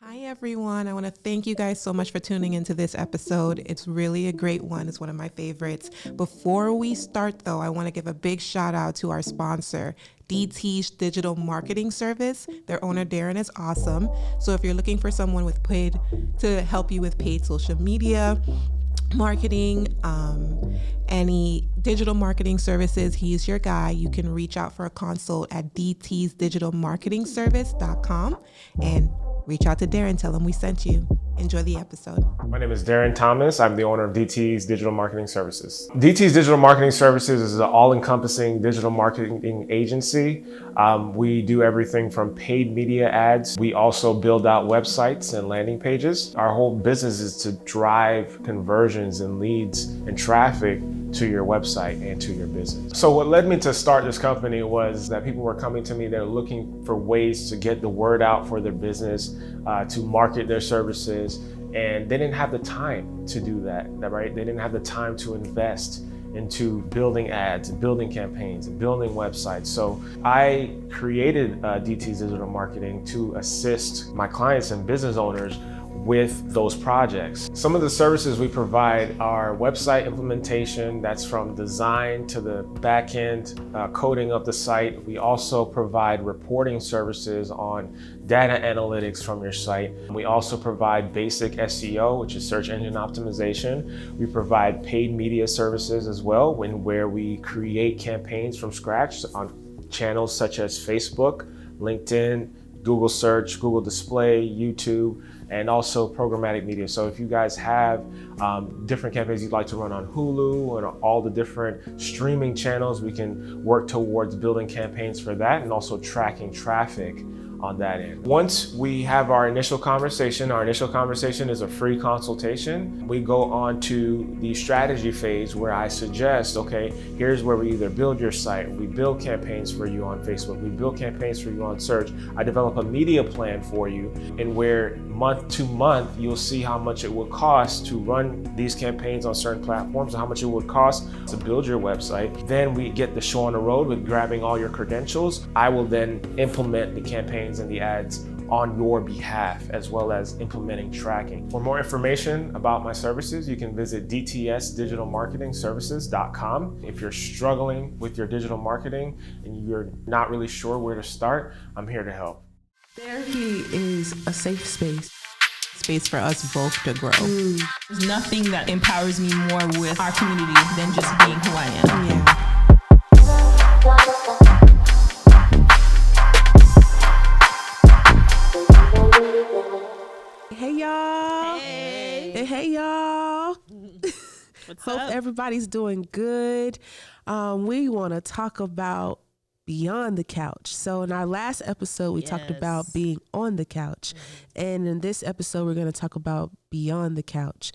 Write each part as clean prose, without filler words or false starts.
Hi, everyone. I want to thank you guys so much for tuning into this episode. It's really a great one. It's one of my favorites. Before we start, though, I want to give a big shout out to our sponsor, DT's digital marketing service. Their owner, Darren, is awesome. So if you're looking for someone with paid to help you with paid social media, marketing, any digital marketing services, he's your guy. You can reach out for a consult at dtsdigitalmarketingservice.com and reach out to Darren, tell him we sent you. Enjoy the episode. My name is Darren Thomas. I'm the owner of DT's Digital Marketing Services. DT's Digital Marketing Services is an all-encompassing digital marketing agency. We do everything from paid media ads. We also build out websites and landing pages. Our whole business is to drive conversions and leads and traffic to your website and to your business. So what led me to start this company was that people were coming to me, they're looking for ways to get the word out for their business, to market their services, and they didn't have the time to do that, right? They didn't have the time to invest into building ads and building campaigns and building websites. So I created DT's Digital Marketing to assist my clients and business owners with those projects. Some of the services we provide are website implementation, that's from design to the back end coding of the site. We also provide reporting services on data analytics from your site. We also provide basic SEO, which is search engine optimization. We provide paid media services as well, where we create campaigns from scratch on channels such as Facebook, LinkedIn, Google Search, Google Display, YouTube, and also programmatic media. So if you guys have different campaigns you'd like to run on Hulu and all the different streaming channels, we can work towards building campaigns for that and also tracking traffic on that end. Once we have our initial conversation is a free consultation. We go on to the strategy phase where I suggest, okay, here's where we either build your site, we build campaigns for you on Facebook, we build campaigns for you on search. I develop a media plan for you, and where month to month, you'll see how much it will cost to run these campaigns on certain platforms and how much it would cost to build your website. Then we get the show on the road with grabbing all your credentials. I will then implement the campaigns and the ads on your behalf, as well as implementing tracking. For more information about my services, you can visit dtsdigitalmarketingservices.com. If you're struggling with your digital marketing and you're not really sure where to start, I'm here to help. Therapy is a safe space for us both to grow. There's nothing that empowers me more with our community than just being who I am. Yeah. Hey y'all. Hey y'all. Hope everybody's doing good. We want to talk about beyond the couch. So in our last episode, we talked about being on the couch. And in this episode, we're going to talk about beyond the couch.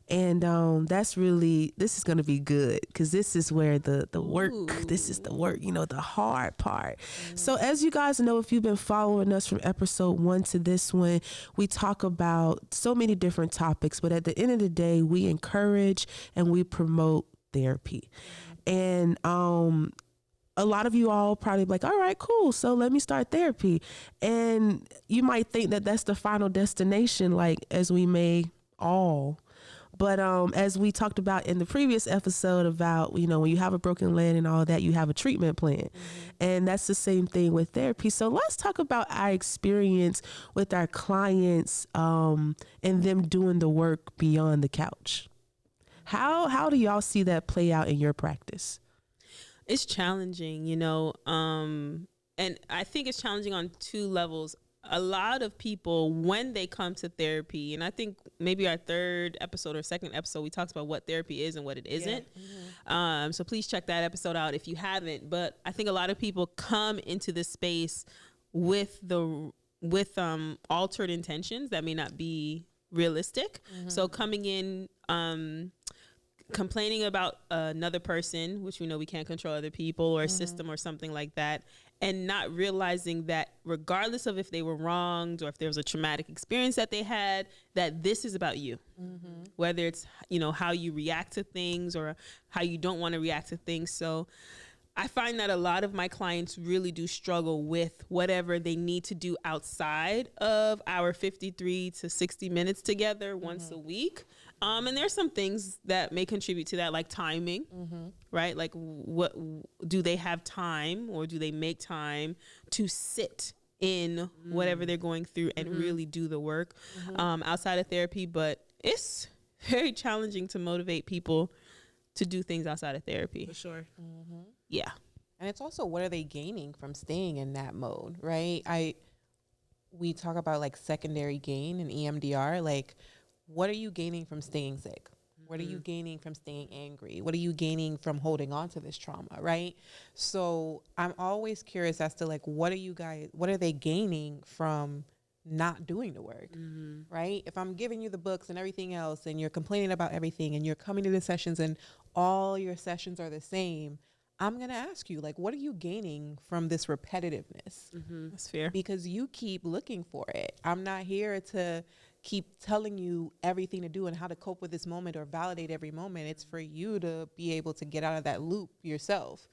And this is going to be good because this is where the work, this is the work, the hard part. So as you guys know, if you've been following us from episode 1 to this one, we talk about so many different topics, but at the end of the day, we encourage and we promote therapy. And a lot of you all probably like, all right, cool. So let me start therapy. And you might think that that's the final destination, like as we may all. But as we talked about in the previous episode about, when you have a broken leg and all that, you have a treatment plan. And that's the same thing with therapy. So let's talk about our experience with our clients and them doing the work beyond the couch. How do y'all see that play out in your practice? It's challenging, and I think it's challenging on 2 levels. A lot of people, when they come to therapy, and I think maybe our 3rd episode or 2nd episode, we talked about what therapy is and what it isn't. Yeah. So please check that episode out if you haven't. But I think a lot of people come into this space with altered intentions that may not be realistic. So coming in, complaining about another person, which we know we can't control other people or a system or something like that, and not realizing that regardless of if they were wronged or if there was a traumatic experience that they had, that this is about you. Whether it's, how you react to things or how you don't want to react to things. So I find that a lot of my clients really do struggle with whatever they need to do outside of our 53 to 60 minutes together once a week. And there's some things that may contribute to that, like timing, right? Like, what do they have time, or do they make time to sit in whatever they're going through and really do the work outside of therapy? But it's very challenging to motivate people to do things outside of therapy. For sure. Yeah. And it's also, what are they gaining from staying in that mode, right? We talk about like secondary gain and EMDR. Like, what are you gaining from staying sick? What are you gaining from staying angry? What are you gaining from holding on to this trauma, right? So I'm always curious as to like, what are they gaining from not doing the work, right? If I'm giving you the books and everything else, and you're complaining about everything, and you're coming to the sessions and all your sessions are the same, I'm going to ask you, like, what are you gaining from this repetitiveness? That's fair. Because you keep looking for it. I'm not here to keep telling you everything to do and how to cope with this moment or validate every moment. It's for you to be able to get out of that loop yourself.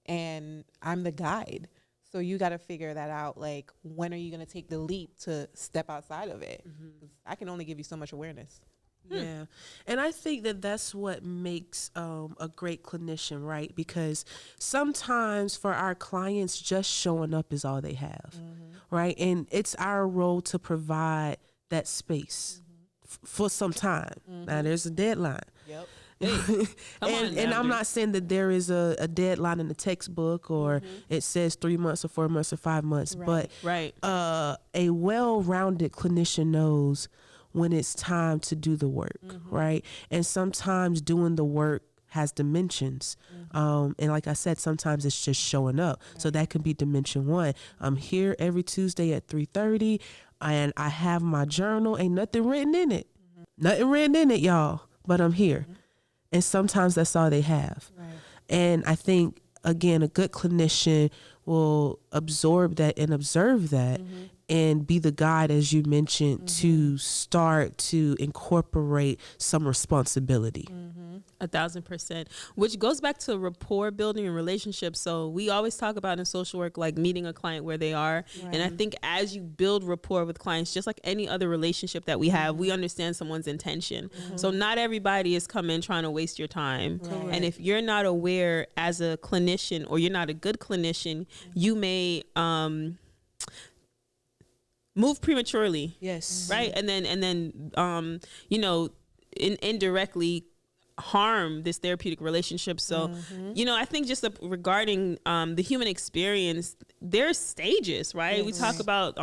And I'm the guide. So you got to figure that out. Like, when are you going to take the leap to step outside of it? 'Cause I can only give you so much awareness. Yeah. And I think that that's what makes a great clinician, right? Because sometimes for our clients, just showing up is all they have, right? And it's our role to provide that space for some time. Now, there's a deadline. Yep. And I'm not saying that there is a deadline in the textbook, or it says 3 months or 4 months or 5 months, but a well-rounded clinician knows when it's time to do the work, right? And sometimes doing the work has dimensions. And like I said, sometimes it's just showing up. So that can be dimension 1. I'm here every Tuesday at 3:30, and I have my journal. Ain't nothing written in it. Nothing written in it, y'all, but I'm here. And sometimes that's all they have. Right. And I think, again, a good clinician will absorb that and observe that and be the guide, as you mentioned, to start to incorporate some responsibility. 1,000%, which goes back to rapport building and relationships. So we always talk about in social work, like meeting a client where they are. Right. And I think as you build rapport with clients, just like any other relationship that we have, we understand someone's intention. So not everybody is coming trying to waste your time. Right. And if you're not aware as a clinician, or you're not a good clinician, you may move prematurely. Yes. Right. And then indirectly harm this therapeutic relationship. So, I think just regarding the human experience, there's stages, right? Yes. We talk about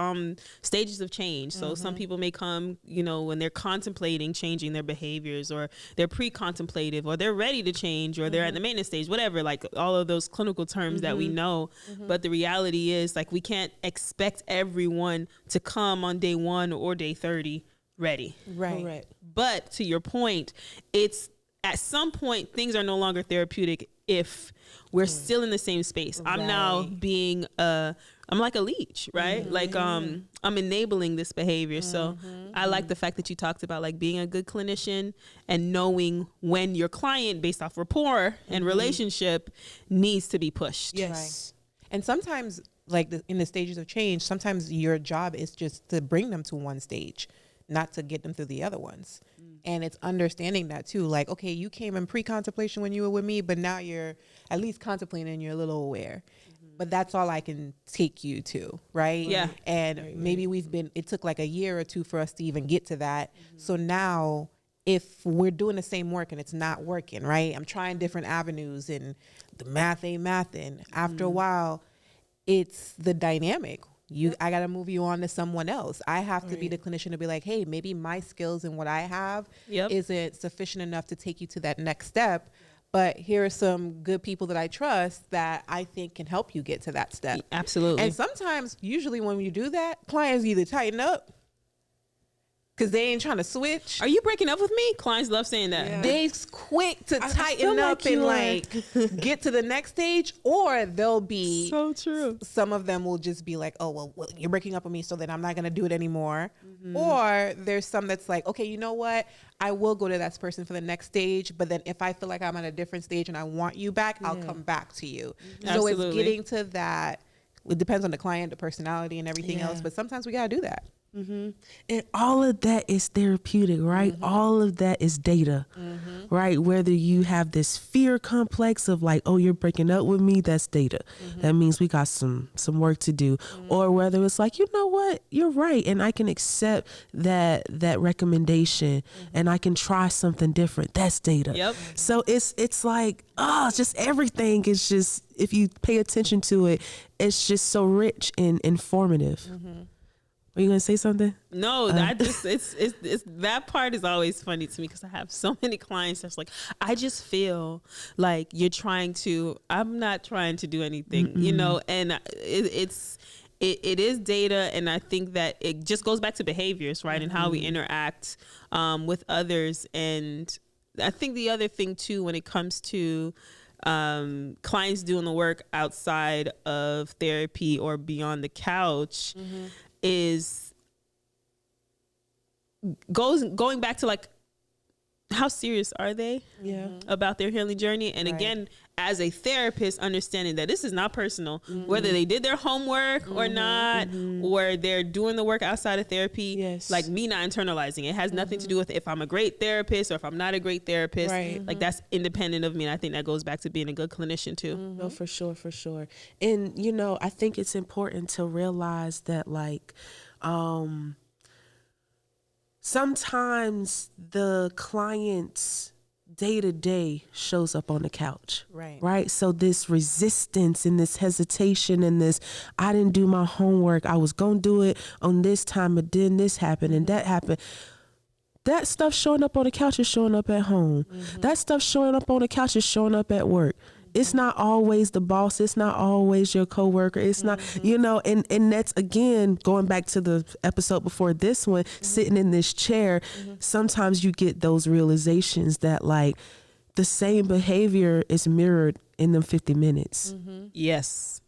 stages of change. So some people may come, when they're contemplating changing their behaviors, or they're pre-contemplative, or they're ready to change, or they're at the maintenance stage, whatever, like all of those clinical terms that we know. But the reality is, like, we can't expect everyone to come on day 1 or day 30 ready. Right. Correct. But to your point, it's, at some point, things are no longer therapeutic if we're still in the same space. Right. I'm now being I'm like a leech, right? Like I'm enabling this behavior. So I like the fact that you talked about, like, being a good clinician and knowing when your client, based off rapport and relationship, needs to be pushed. Yes. Right. And sometimes, like, in the stages of change, sometimes your job is just to bring them to one stage, not to get them through the other ones. And it's understanding that too. Like, okay, you came in pre-contemplation when you were with me, but now you're at least contemplating and you're a little aware. But that's all I can take you to, right? Yeah. And maybe it took like a year or 2 for us to even get to that. So now, if we're doing the same work and it's not working, right? I'm trying different avenues and the math ain't mathin'. After a while, it's the dynamic. I got to move you on to someone else. I have to be the clinician to be like, hey, maybe my skills and what I have isn't sufficient enough to take you to that next step. But here are some good people that I trust that I think can help you get to that step. Absolutely. And sometimes, usually when you do that, clients either tighten up because they ain't trying to switch. Are you breaking up with me? Clients love saying that. Yeah. They's quick to tighten up like and you are. like get to the next stage, or they'll be So true. some of them will just be like, oh well, you're breaking up with me, so then I'm not gonna do it anymore. Or there's some that's like, okay, you know what, I will go to that person for the next stage, but then if I feel like I'm at a different stage and I want you back, I'll come back to you. So Absolutely. it's getting to that. It depends on the client, the personality, and everything Yeah. else, but sometimes we gotta do that. And all of that is therapeutic, right? All of that is data, right? Whether you have this fear complex of like, oh, you're breaking up with me, that's data. That means we got some work to do. Or whether it's like, you know what, you're right, and I can accept that recommendation, and I can try something different. That's data. Yep. So it's like, just everything is just, if you pay attention to it, it's just so rich and informative. Are you gonna say something? No, I just it's that part is always funny to me because I have so many clients that's like, I just feel like you're trying to. I'm not trying to do anything, you know, and it is data, and I think that it just goes back to behaviors, right, and how we interact with others. And I think the other thing too, when it comes to clients doing the work outside of therapy or beyond the couch, is going back to like, how serious are they about their healing journey? And again, as a therapist, understanding that this is not personal, whether they did their homework or not, or they're doing the work outside of therapy. Yes. Like me not internalizing it has nothing to do with if I'm a great therapist or if I'm not a great therapist. Right. Like that's independent of me. And I think that goes back to being a good clinician too. No, for sure, for sure. And you know, I think it's important to realize that like sometimes the client's day-to-day shows up on the couch. Right. So this resistance and this hesitation and this, I didn't do my homework, I was gonna do it on this time, but then this happened and that happened. That stuff showing up on the couch is showing up at home. That stuff showing up on the couch is showing up at work. It's not always the boss. It's not always your coworker. It's not, you know, and that's, again, going back to the episode before this one, sitting in this chair, sometimes you get those realizations that like the same behavior is mirrored in them 50 minutes. Yes.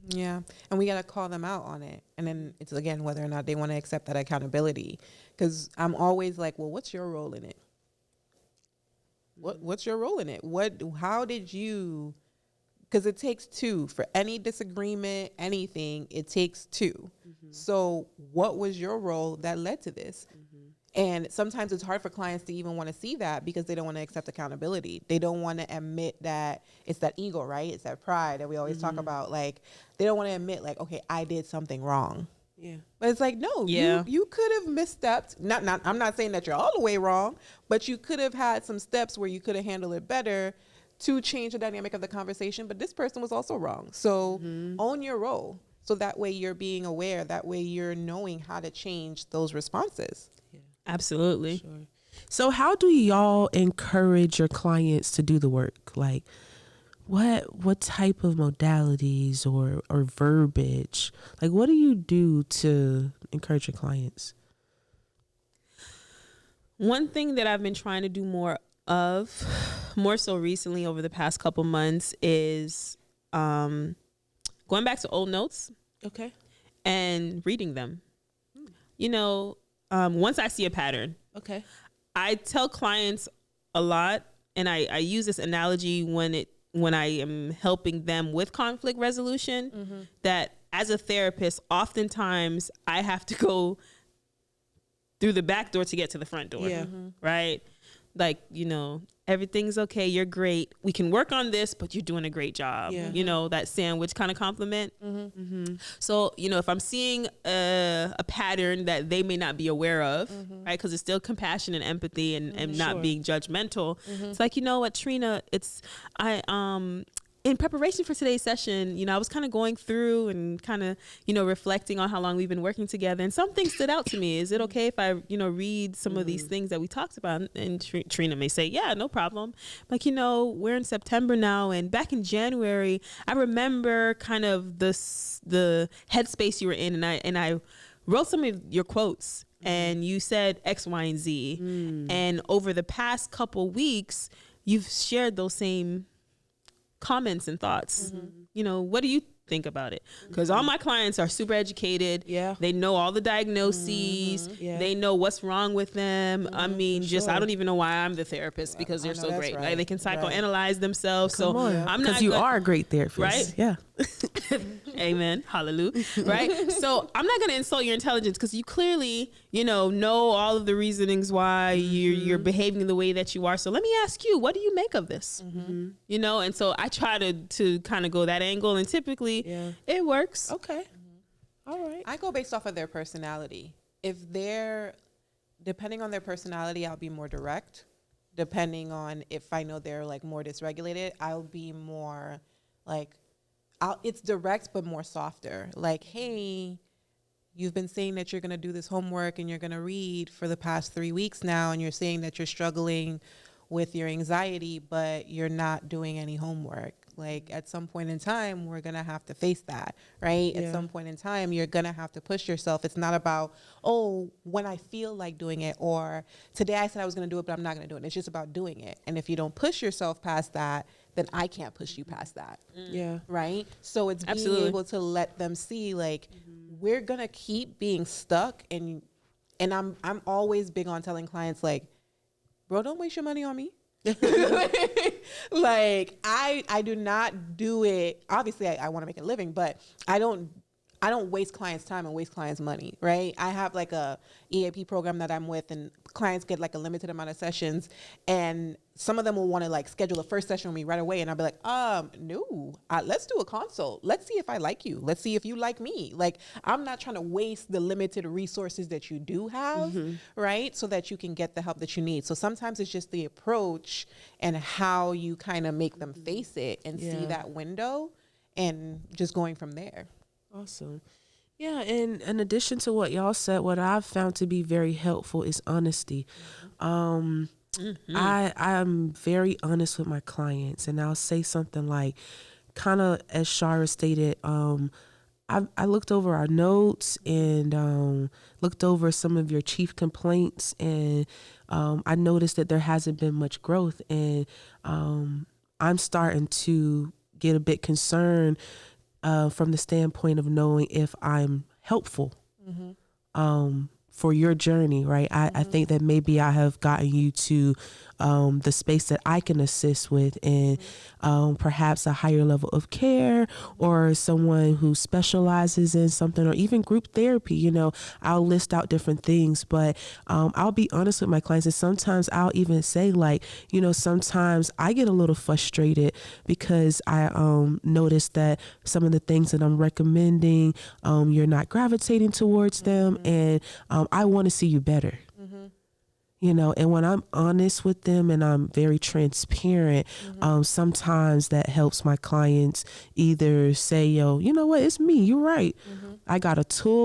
Yeah. And we got to call them out on it. And then it's, again, whether or not they want to accept that accountability. Because I'm always like, well, what's your role in it? What's your role in it? How did you, because it takes two for any disagreement, anything, it takes two. So what was your role that led to this? And sometimes it's hard for clients to even want to see that because they don't want to accept accountability. They don't want to admit that it's that ego, right? It's that pride that we always talk about. Like, they don't want to admit like, okay, I did something wrong. Yeah. But it's like, no, you could have misstepped. I'm not saying that you're all the way wrong, but you could have had some steps where you could have handled it better to change the dynamic of the conversation. But this person was also wrong. So own your role. So that way you're being aware. That way you're knowing how to change those responses. Yeah. Absolutely. Sure. So how do y'all encourage your clients to do the work? Like, what type of modalities or verbiage? Like, what do you do to encourage your clients? One thing that I've been trying to do more so recently over the past couple months, is going back to old notes. Okay. And reading them. You know, once I see a pattern. Okay. I tell clients a lot, and I use this analogy when I am helping them with conflict resolution, that as a therapist, oftentimes I have to go through the back door to get to the front door. Yeah. Right? Like, you know, everything's okay. You're great. We can work on this, but you're doing a great job. Yeah. You know, that sandwich kind of compliment. So, you know, if I'm seeing a pattern that they may not be aware of, right? Because it's still compassion and empathy and not being judgmental. It's like, you know what, Trina, in preparation for today's session, you know, I was kind of going through and kind of, you know, reflecting on how long we've been working together. And something stood out to me. Is it okay if I, you know, read some of these things that we talked about? And Trina may say, yeah, no problem. Like, you know, we're in September now. And back in January, I remember kind of the headspace you were in. And I wrote some of your quotes. and you said X, Y, and Z. And over the past couple weeks, you've shared those same comments and thoughts. You know, what do you think about it? Because all my clients are super educated. Yeah. They know all the diagnoses. Yeah. They know what's wrong with them. I mean, just, I don't even know why I'm the therapist, because they're so great. Like, they can psychoanalyze themselves. Come on. I'm not, because you are a great therapist. Right? Yeah. Amen. Hallelujah. Right? So I'm not going to insult your intelligence, because you clearly, you know all of the reasonings why you're behaving the way that you are. So let me ask you, what do you make of this? You know, and so I try to kind of go that angle, and typically it works. Okay. All right. I go based off of their personality. If they're, depending on their personality, I'll be more direct. Depending on if I know they're like more dysregulated, I'll be more like, it's direct but more softer. Like, hey, you've been saying that you're going to do this homework and you're going to read for the past 3 weeks now, and you're saying that you're struggling with your anxiety, but you're not doing any homework. Like, at some point in time, we're going to have to face that, right? Yeah. At some point in time, you're going to have to push yourself. It's not about, oh, when I feel like doing it, or today I said I was going to do it, but I'm not going to do it. It's just about doing it. And if you don't push yourself past that, then I can't push you past that. Yeah. Right? So it's being Absolutely. able to let them see, like, we're going to keep being stuck. And I'm always big on telling clients, like, bro, don't waste your money on me. Like, I do not do it. Obviously, I want to make a living, but I don't waste clients' time and waste clients' money, right? I have like a EAP program that I'm with, and clients get like a limited amount of sessions, and some of them will want to like schedule a first session with me right away, and I'll be like, no, let's do a consult. Let's see if I like you. Let's see if you like me. Like, I'm not trying to waste the limited resources that you do have, right? So that you can get the help that you need. So sometimes it's just the approach and how you kind of make them face it and see that window, and just going from there. Awesome. Yeah, and in addition to what y'all said, what I've found to be very helpful is honesty. I'm very honest with my clients, and I'll say something like, kind of as Shara stated, I looked over our notes and looked over some of your chief complaints, and I noticed that there hasn't been much growth, and I'm starting to get a bit concerned from the standpoint of knowing if I'm helpful for your journey, right? I think that maybe I have gotten you to the space that I can assist with, and perhaps a higher level of care, or someone who specializes in something, or even group therapy. You know, I'll list out different things, but I'll be honest with my clients, and sometimes I'll even say, like, you know, sometimes I get a little frustrated because I notice that some of the things that I'm recommending, you're not gravitating towards them, and I want to see you better. You know, and when I'm honest with them and I'm very transparent, sometimes that helps my clients either say, yo, you know what, it's me, you're right. I got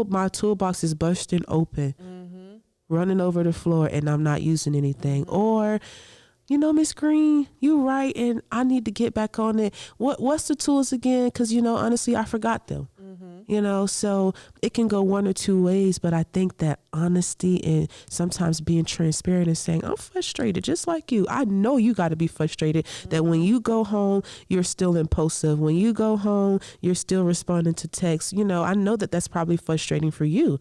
my toolbox is bursting open, running over the floor, and I'm not using anything. Or, you know, Miss Green, you're right, and I need to get back on it. What's the tools again? Because, you know, honestly, I forgot them. You know, so it can go one or two ways, but I think that honesty and sometimes being transparent and saying, I'm frustrated just like you. I know you got to be frustrated that when you go home, you're still impulsive. When you go home, you're still responding to texts. You know, I know that that's probably frustrating for you.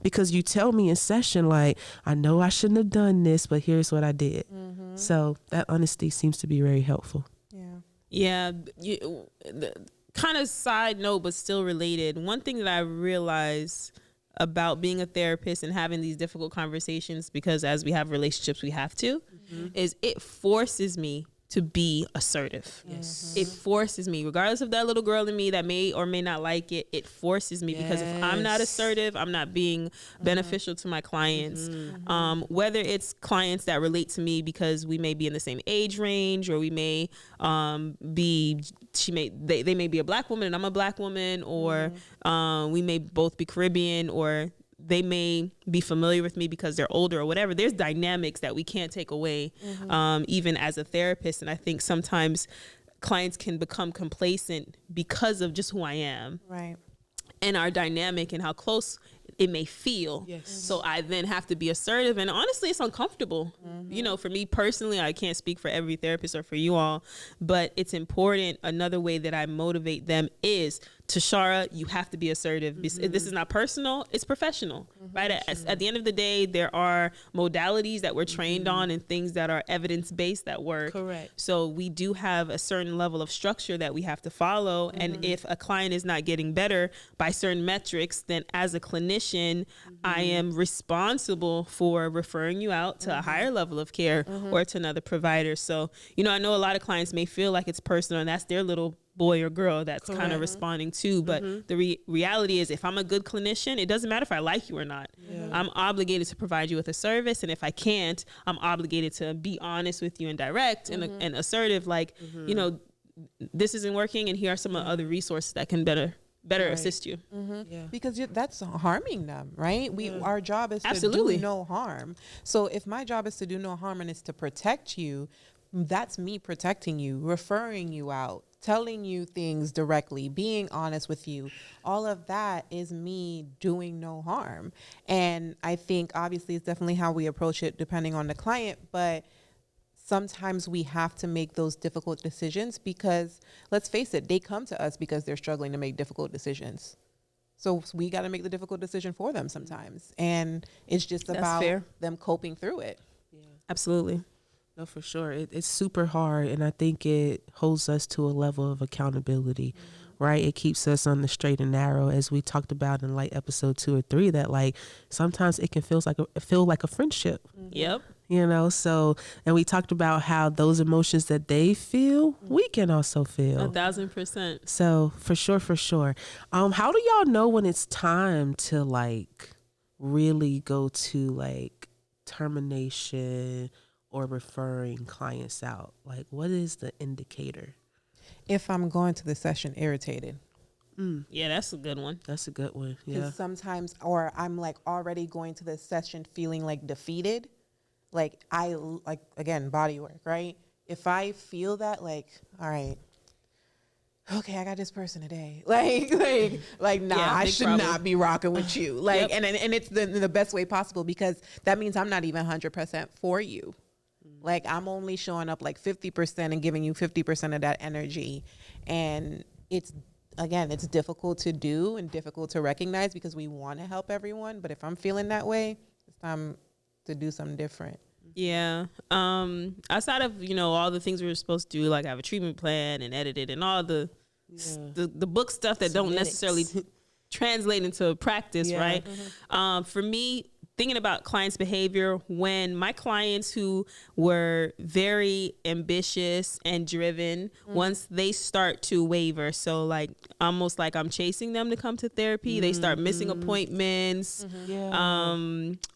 Because you tell me in session, like, I know I shouldn't have done this, but here's what I did. So that honesty seems to be very helpful. Yeah. Kind of side note, but still related. One thing that I realized about being a therapist and having these difficult conversations, because as we have relationships, we have to, is it forces me to be assertive. Yes. It forces me, regardless of that little girl in me that may or may not like it, it forces me, because if I'm not assertive, I'm not being beneficial to my clients. Whether it's clients that relate to me because we may be in the same age range, or we may they may be a black woman and I'm a black woman, or we may both be Caribbean, or they may be familiar with me because they're older or whatever. There's dynamics that we can't take away, even as a therapist. And I think sometimes clients can become complacent because of just who I am. Right. And our dynamic and how close it may feel. Yes. So I then have to be assertive, and honestly, it's uncomfortable. You know, for me personally, I can't speak for every therapist or for you all, but it's important. Another way that I motivate them is, Tashara, you have to be assertive. This is not personal, it's professional, right? At the end of the day, there are modalities that we're trained on and things that are evidence-based that work. Correct. So we do have a certain level of structure that we have to follow. And if a client is not getting better by certain metrics, then as a clinician, I am responsible for referring you out to a higher level of care or to another provider. So, you know, I know a lot of clients may feel like it's personal and that's their little boy or girl that's kind of responding to, but the reality is, if I'm a good clinician, it doesn't matter if I like you or not. I'm obligated to provide you with a service, and if I can't, I'm obligated to be honest with you and direct and assertive, like, you know, this isn't working and here are some other resources that can better assist you. Because that's harming them, right? Our job is to do no harm. So if my job is to do no harm and it's to protect you, that's me protecting you, referring you out, telling you things directly, being honest with you. All of that is me doing no harm. And I think obviously it's definitely how we approach it depending on the client, but sometimes we have to make those difficult decisions because, let's face it, they come to us because they're struggling to make difficult decisions. So we got to make the difficult decision for them sometimes. And it's just about them coping through it. Absolutely. No, for sure. It's super hard, and I think it holds us to a level of accountability, right? It keeps us on the straight and narrow, as we talked about in like episode 2 or 3, that like sometimes it can feel like a friendship. Yep. You know, so, and we talked about how those emotions that they feel, we can also feel. 1,000%. So for sure. How do y'all know when it's time to like really go to like termination or referring clients out? Like, what is the indicator? If I'm going to the session irritated. Yeah, that's a good one. That's a good one. Yeah. Because sometimes, or I'm like already going to the session feeling like defeated. Like again, body work, right? If I feel that, like, all right, okay, I got this person today. Like, nah, I should not be rocking with you. Like, and it's the best way possible, because that means I'm not even 100% for you. Like, I'm only showing up like 50% and giving you 50% of that energy. And it's difficult to do and difficult to recognize because we want to help everyone. But if I'm feeling that way, it's time to do something different. Yeah. Outside of, you know, all the things we were supposed to do, like have a treatment plan and edit it and all the book stuff that don't necessarily translate into practice, right? For me, thinking about clients' behavior, when my clients who were very ambitious and driven, once they start to waver, so like almost like I'm chasing them to come to therapy, they start missing appointments,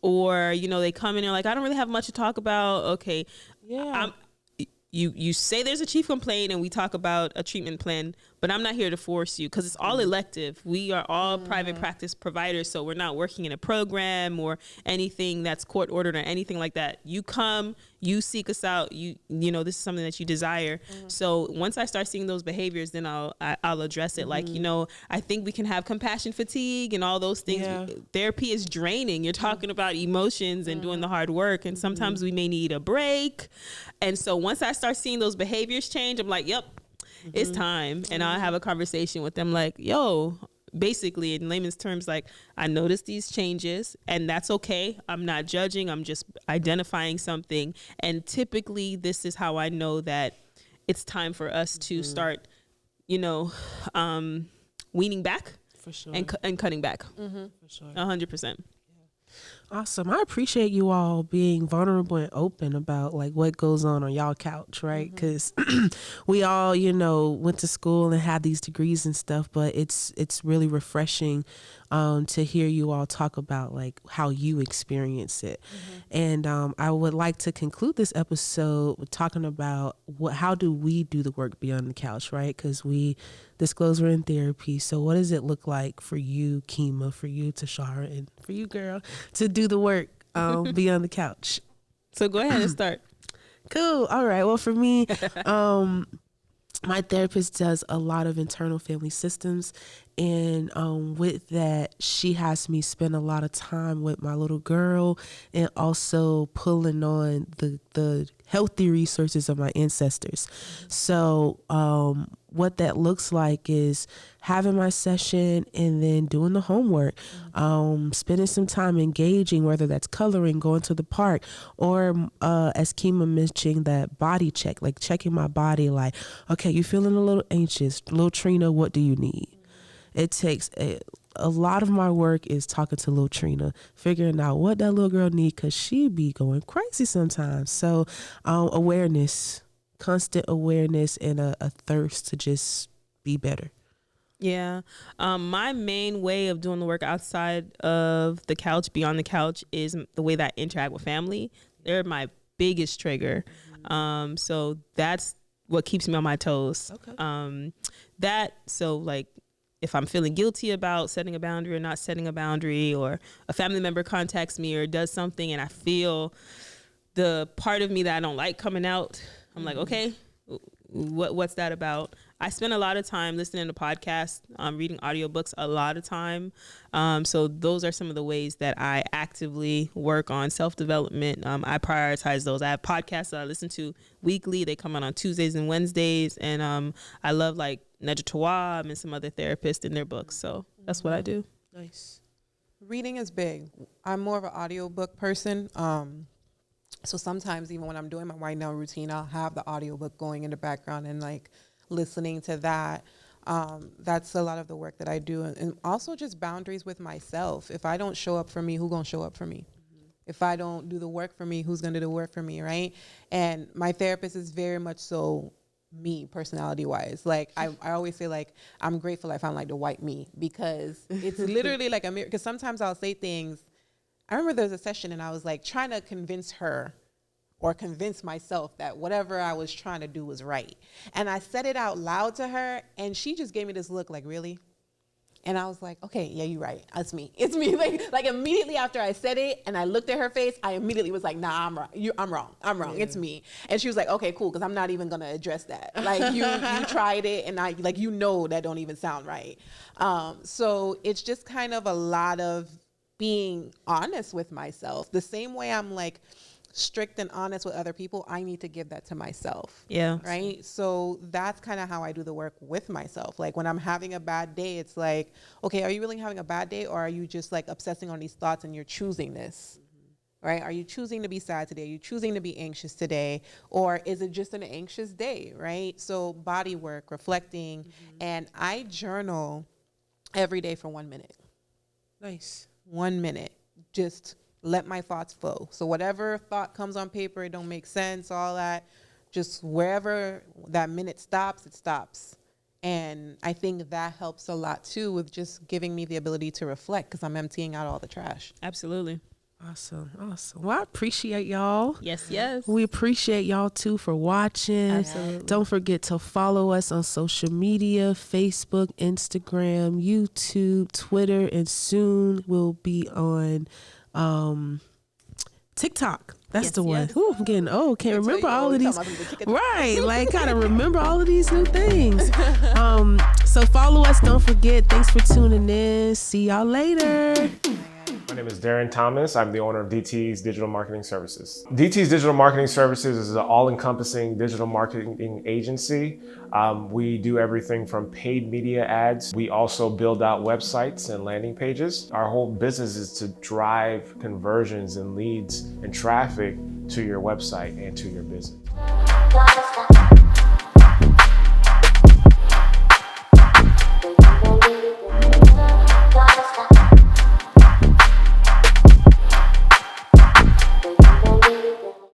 or, you know, they come in and like, I don't really have much to talk about. Okay. Yeah. You say there's a chief complaint and we talk about a treatment plan, but I'm not here to force you because it's all elective. We are all private practice providers, so we're not working in a program or anything that's court ordered or anything like that. You come, you seek us out, you know, this is something that you desire. So once I start seeing those behaviors, then I'll address it. Like, you know, I think we can have compassion fatigue and all those things. Therapy is draining. You're talking about emotions and doing the hard work, and sometimes we may need a break. And so once I start seeing those behaviors change, I'm like, yep, it's time. And I'll have a conversation with them like, yo, basically in layman's terms, like, I noticed these changes and that's okay. I'm not judging. I'm just identifying something. And typically this is how I know that it's time for us to start, you know, weaning back For sure. and cutting back. For sure. 100%. Awesome. I appreciate you all being vulnerable and open about like what goes on y'all couch, right? Because we all, you know, went to school and had these degrees and stuff, but it's really refreshing to hear you all talk about like how you experience it. And I would like to conclude this episode with talking about how do we do the work beyond the couch, right? Because we disclose we're in therapy. So what does it look like for you, Kima, for you, Tashara, and for you, girl, to do the work beyond the couch? So go ahead and start. Cool. All right. Well, for me, my therapist does a lot of internal family systems, and with that, she has me spend a lot of time with my little girl, and also pulling on the healthy resources of my ancestors. So what that looks like is having my session and then doing the homework, spending some time engaging, whether that's coloring, going to the park, or as Kima mentioned, that body check, like checking my body, like, okay, you feeling a little anxious, little Trina, what do you need? It takes a lot of my work is talking to little Trina, figuring out what that little girl need, because she be going crazy sometimes. So awareness, constant awareness, and a thirst to just be better. Yeah. My main way of doing the work outside of the couch, beyond the couch, is the way that I interact with family. They're my biggest trigger. So that's what keeps me on my toes. Okay. So like, if I'm feeling guilty about setting a boundary or not setting a boundary, or a family member contacts me or does something and I feel the part of me that I don't like coming out, I'm like, okay, what's that about? I spend a lot of time listening to podcasts, reading audiobooks a lot of time. So those are some of the ways that I actively work on self-development. I prioritize those. I have podcasts that I listen to weekly. They come out on Tuesdays and Wednesdays. And I love like Natural Eayze and some other therapists in their books. So that's what I do. Nice. Reading is big. I'm more of an audiobook person. So sometimes even when I'm doing my wind down routine, I'll have the audiobook going in the background and like listening to that. That's a lot of the work that I do. And also just boundaries with myself. If I don't show up for me, who's going to show up for me? If I don't do the work for me, who's going to do the work for me, right? And my therapist is very much so me, personality wise. Like I always say, like, I'm grateful I found like the white me, because it's literally like a mirror. Because sometimes I'll say things. I remember there was a session and I was like trying to convince her or convince myself that whatever I was trying to do was right. And I said it out loud to her and she just gave me this look like, really? And I was like, okay, yeah, you're right. It's me. It's me. Like immediately after I said it and I looked at her face, I immediately was like, nah, I'm wrong. I'm wrong. Yeah. It's me. And she was like, okay, cool. Cause I'm not even going to address that. Like you tried it and I like, that don't even sound right. So it's just kind of a lot of being honest with myself. The same way I'm like strict and honest with other people, I need to give that to myself. Yeah. Right. So that's kind of how I do the work with myself. Like when I'm having a bad day, it's like, okay, are you really having a bad day, or are you just like obsessing on these thoughts and you're choosing this? Right? Are you choosing to be sad today? Are you choosing to be anxious today? Or is it just an anxious day? Right? So body work, reflecting, and I journal every day for 1 minute. Nice. 1 minute. Just let my thoughts flow. So whatever thought comes on paper, it don't make sense, all that, just wherever that minute stops, it stops. And I think that helps a lot too with just giving me the ability to reflect, because I'm emptying out all the trash. Absolutely. Awesome. Well, I appreciate y'all. Yes. We appreciate y'all too for watching. Absolutely. Don't forget to follow us on social media: Facebook, Instagram, YouTube, Twitter, and soon we'll be on TikTok. That's the one. Yes. Ooh, I'm getting old. Can't remember all of these. Right. Like, gotta remember all of these new things. So follow us. Don't forget. Thanks for tuning in. See y'all later. My name is Darren Thomas. I'm the owner of DT's Digital Marketing Services. DT's Digital Marketing Services is an all-encompassing digital marketing agency. We do everything from paid media ads. We also build out websites and landing pages. Our whole business is to drive conversions and leads and traffic to your website and to your business.